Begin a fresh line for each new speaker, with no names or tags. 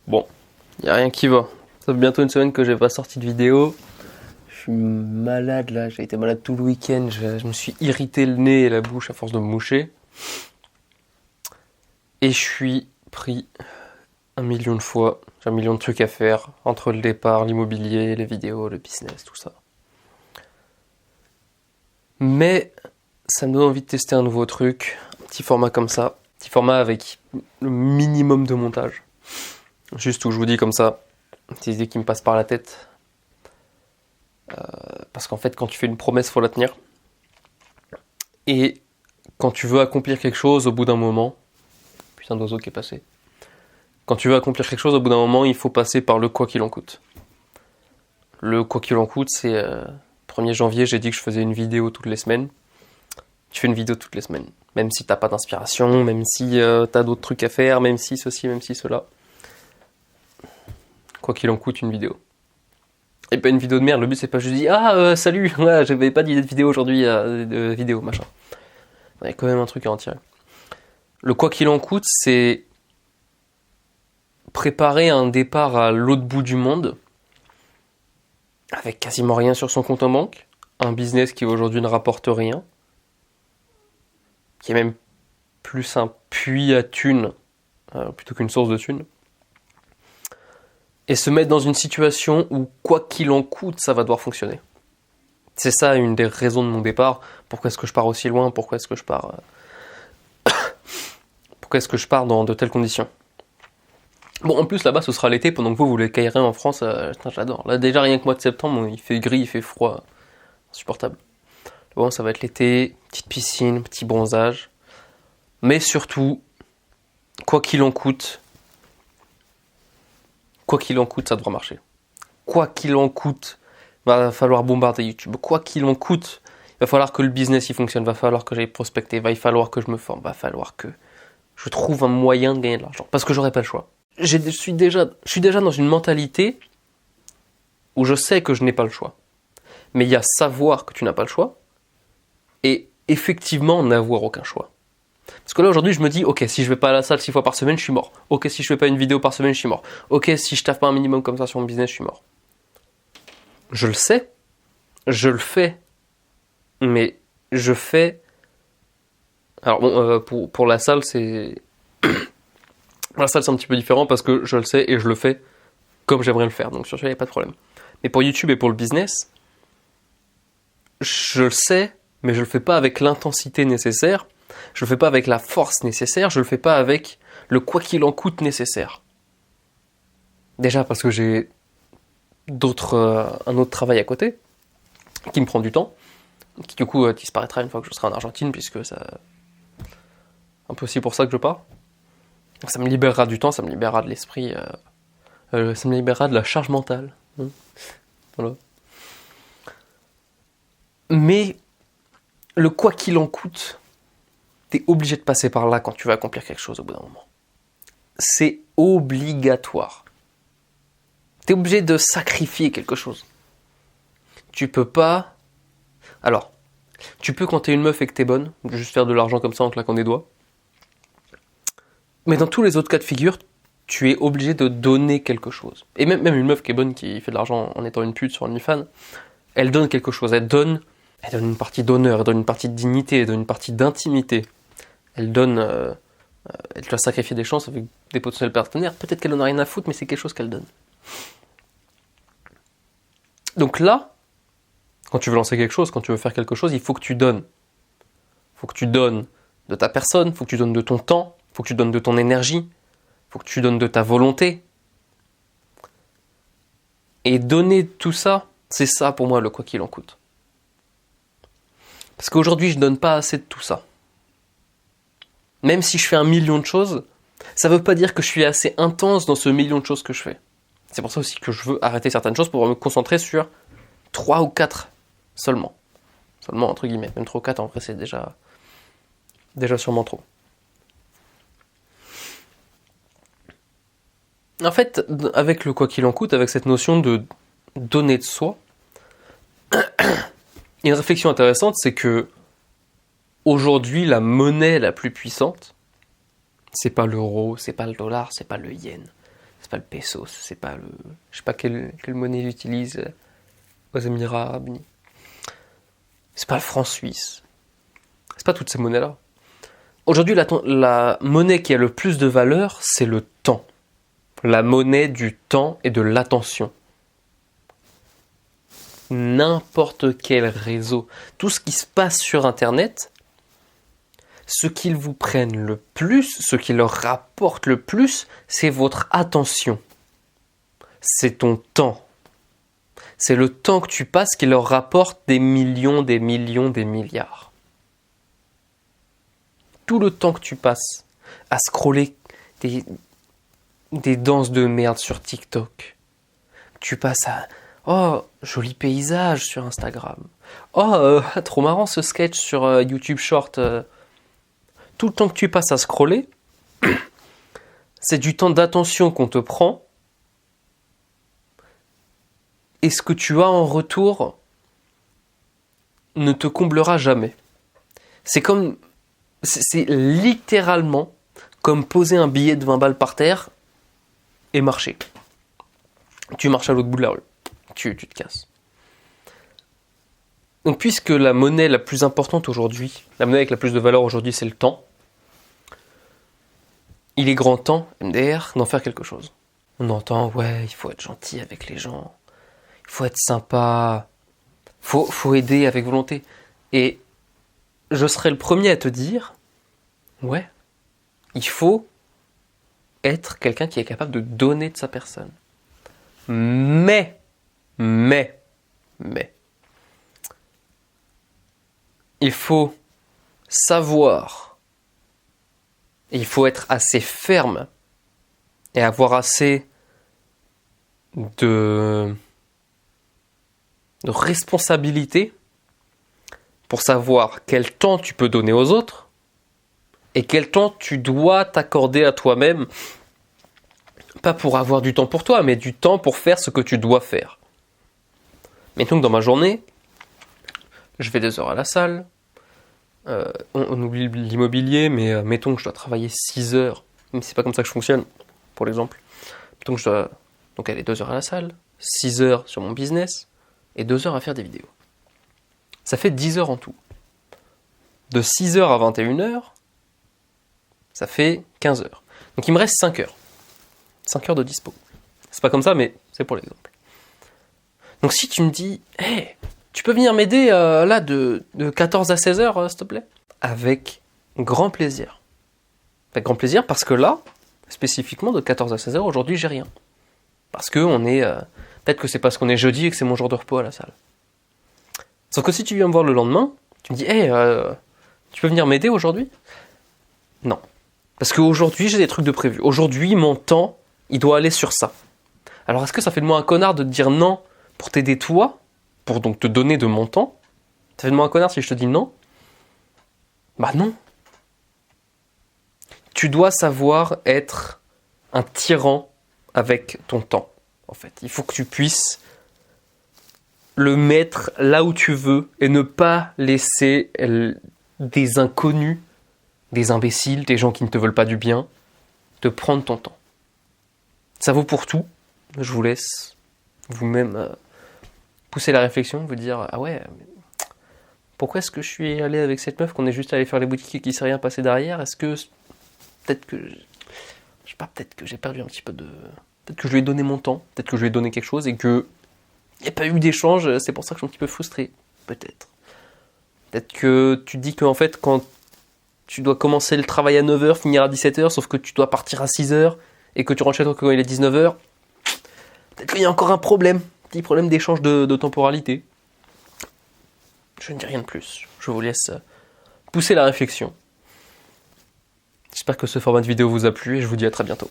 Bon, y a rien qui va. Ça fait bientôt une semaine que j'ai pas sorti de vidéo. Je suis malade là, j'ai été malade tout le week-end. Je me suis irrité le nez et la bouche à force de me moucher. Et je suis pris 1 million de fois. J'ai 1 million de trucs à faire entre le départ, l'immobilier, les vidéos, le business, tout ça. Mais ça me donne envie de tester un nouveau truc, un petit format comme ça, petit format avec le minimum de montage. Juste où je vous dis comme ça, des idées qui me passent par la tête. Parce qu'en fait, quand tu fais une promesse, faut la tenir. Et quand tu veux accomplir quelque chose, au bout d'un moment, putain d'oiseau qui est passé. Quand tu veux accomplir quelque chose, au bout d'un moment, il faut passer par le quoi qu'il en coûte. Le quoi qu'il en coûte, c'est 1er janvier, j'ai dit que je faisais une vidéo toutes les semaines. Tu fais une vidéo toutes les semaines. Même si t'as pas d'inspiration, même si t'as d'autres trucs à faire, même si ceci, même si cela. Quoi qu'il en coûte, une vidéo. Et pas une vidéo de merde, le but c'est pas juste dire salut, ouais, j'avais pas d'idée de vidéo aujourd'hui, de vidéo, machin. Il y a quand même un truc à en tirer. Le quoi qu'il en coûte, c'est préparer un départ à l'autre bout du monde, avec quasiment rien sur son compte en banque, un business qui aujourd'hui ne rapporte rien, qui est même plus un puits à thunes plutôt qu'une source de thunes, et se mettre dans une situation où quoi qu'il en coûte, ça va devoir fonctionner. C'est ça une des raisons de mon départ. Pourquoi est-ce que je pars aussi loin ? Pourquoi est-ce que je pars dans de telles conditions ? Bon, en plus là-bas ce sera l'été pendant que vous les caillerez en France. Putain, j'adore. Là déjà rien que mois de septembre, il fait gris, il fait froid, insupportable. Bon, ça va être l'été, petite piscine, petit bronzage, mais surtout, quoi qu'il en coûte, ça devra marcher. Quoi qu'il en coûte, va falloir bombarder YouTube. Quoi qu'il en coûte, il va falloir que le business y fonctionne, va falloir que j'aille prospecter, va falloir que je me forme, va falloir que je trouve un moyen de gagner de l'argent, parce que j'aurai pas le choix. Je suis déjà dans une mentalité où je sais que je n'ai pas le choix. Mais il y a savoir que tu n'as pas le choix et effectivement n'avoir aucun choix. Parce que là aujourd'hui je me dis, ok, si je vais pas à la salle 6 fois par semaine, je suis mort. Ok, si je fais pas une vidéo par semaine, je suis mort. Ok, si je taffe pas un minimum comme ça sur mon business, je suis mort. Je le sais, je le fais, mais je fais... Alors bon, pour la salle, c'est... La salle c'est un petit peu différent parce que je le sais et je le fais comme j'aimerais le faire, donc sur ça il n'y a pas de problème. Mais pour YouTube et pour le business, je le sais, mais je le fais pas avec l'intensité nécessaire, je le fais pas avec la force nécessaire, je le fais pas avec le quoi qu'il en coûte nécessaire. Déjà parce que j'ai un autre travail à côté, qui me prend du temps, qui du coup disparaîtra une fois que je serai en Argentine, puisque ça... un peu aussi pour ça que je pars. Donc ça me libérera du temps, ça me libérera de l'esprit, ça me libérera de la charge mentale. Voilà. Mais le quoi qu'il en coûte, t'es obligé de passer par là quand tu veux accomplir quelque chose au bout d'un moment. C'est obligatoire. T'es obligé de sacrifier quelque chose. Tu peux pas... Alors, tu peux quand t'es une meuf et que t'es bonne, juste faire de l'argent comme ça en claquant des doigts. Mais dans tous les autres cas de figure, tu es obligé de donner quelque chose. Et même une meuf qui est bonne, qui fait de l'argent en étant une pute sur OnlyFans, elle donne quelque chose. Elle donne une partie d'honneur, elle donne une partie de dignité, elle donne une partie d'intimité. Elle doit sacrifier des chances avec des potentiels partenaires. Peut-être qu'elle en a rien à foutre, mais c'est quelque chose qu'elle donne. Donc là, quand tu veux lancer quelque chose, quand tu veux faire quelque chose, il faut que tu donnes. Il faut que tu donnes de ta personne, il faut que tu donnes de ton temps, il faut que tu donnes de ton énergie, il faut que tu donnes de ta volonté. Et donner tout ça, c'est ça pour moi le quoi qu'il en coûte. Parce qu'aujourd'hui, je donne pas assez de tout ça. Même si je fais 1 million de choses, ça veut pas dire que je suis assez intense dans ce 1 million de choses que je fais. C'est pour ça aussi que je veux arrêter certaines choses pour me concentrer sur 3 ou 4 seulement. Seulement entre guillemets. Même 3 ou 4 en vrai c'est déjà sûrement trop. En fait, avec le quoi qu'il en coûte, avec cette notion de donner de soi, il y a une réflexion intéressante, c'est que aujourd'hui, la monnaie la plus puissante, c'est pas l'euro, c'est pas le dollar, c'est pas le yen, c'est pas le pesos, c'est pas le... Je sais pas quelle monnaie ils utilisent aux Émirats Arabes Unis. C'est pas le franc suisse. C'est pas toutes ces monnaies-là. Aujourd'hui, la monnaie qui a le plus de valeur, c'est le temps. La monnaie du temps et de l'attention. N'importe quel réseau, tout ce qui se passe sur Internet, ce qu'ils vous prennent le plus, ce qui leur rapporte le plus, c'est votre attention. C'est ton temps. C'est le temps que tu passes qui leur rapporte des millions, des millions, des milliards. Tout le temps que tu passes à scroller des danses de merde sur TikTok. Tu passes à « Oh, joli paysage sur Instagram. Oh, trop marrant ce sketch sur YouTube Short. » Tout le temps que tu passes à scroller, c'est du temps d'attention qu'on te prend. Et ce que tu as en retour ne te comblera jamais. C'est littéralement comme poser un billet de 20 balles par terre et marcher. Tu marches à l'autre bout de la rue. Tu te casses. Donc puisque la monnaie la plus importante aujourd'hui, la monnaie avec la plus de valeur aujourd'hui, c'est le temps, il est grand temps, MDR, d'en faire quelque chose. On entend, ouais, il faut être gentil avec les gens, il faut être sympa, faut aider avec volonté. Et je serai le premier à te dire, ouais, il faut être quelqu'un qui est capable de donner de sa personne. Mais, il faut savoir, il faut être assez ferme et avoir assez de responsabilité pour savoir quel temps tu peux donner aux autres et quel temps tu dois t'accorder à toi-même, pas pour avoir du temps pour toi, mais du temps pour faire ce que tu dois faire. Mettons que dans ma journée, je vais 2 heures à la salle, on oublie l'immobilier, mais mettons que je dois travailler 6 heures, même si c'est pas comme ça que je fonctionne, pour l'exemple. Mettons que je dois donc aller 2 heures à la salle, 6 heures sur mon business, et 2 heures à faire des vidéos. Ça fait 10 heures en tout. De 6 heures à 21 heures, ça fait 15 heures. Donc il me reste 5 heures. 5 heures de dispo. C'est pas comme ça, mais c'est pour l'exemple. Donc si tu me dis, hey, tu peux venir m'aider là de 14 à 16 heures, s'il te plaît? Avec grand plaisir. Avec grand plaisir parce que là, spécifiquement de 14 à 16 heures, aujourd'hui, j'ai rien. Parce que on est... peut-être que c'est parce qu'on est jeudi et que c'est mon jour de repos à la salle. Sauf que si tu viens me voir le lendemain, tu me dis, hey, tu peux venir m'aider aujourd'hui? Non. Parce qu'aujourd'hui, j'ai des trucs de prévu. Aujourd'hui, mon temps, il doit aller sur ça. Alors, est-ce que ça fait de moi un connard de te dire non pour t'aider toi, pour donc te donner de mon temps? Ça fait de moi un connard si je te dis non? Bah non. Tu dois savoir être un tyran avec ton temps, en fait. Il faut que tu puisses le mettre là où tu veux et ne pas laisser des inconnus, des imbéciles, des gens qui ne te veulent pas du bien, te prendre ton temps. Ça vaut pour tout. Je vous laisse vous-même pousser la réflexion, vous dire « Ah ouais, mais pourquoi est-ce que je suis allé avec cette meuf qu'on est juste allé faire les boutiques et qu'il ne s'est rien passé derrière? Est-ce que peut-être que... Je sais pas, peut-être que j'ai perdu un petit peu de... Peut-être que je lui ai donné mon temps, peut-être que je lui ai donné quelque chose et que il n'y a pas eu d'échange, c'est pour ça que je suis un petit peu frustré. Peut-être. Peut-être que tu te dis qu'en fait, quand tu dois commencer le travail à 9h, finir à 17h, sauf que tu dois partir à 6h et que tu rentres chez toi quand il est 19h, peut-être qu'il y a encore un problème. Petit problème d'échange de temporalité. Je ne dis rien de plus. Je vous laisse pousser la réflexion. J'espère que ce format de vidéo vous a plu et je vous dis à très bientôt.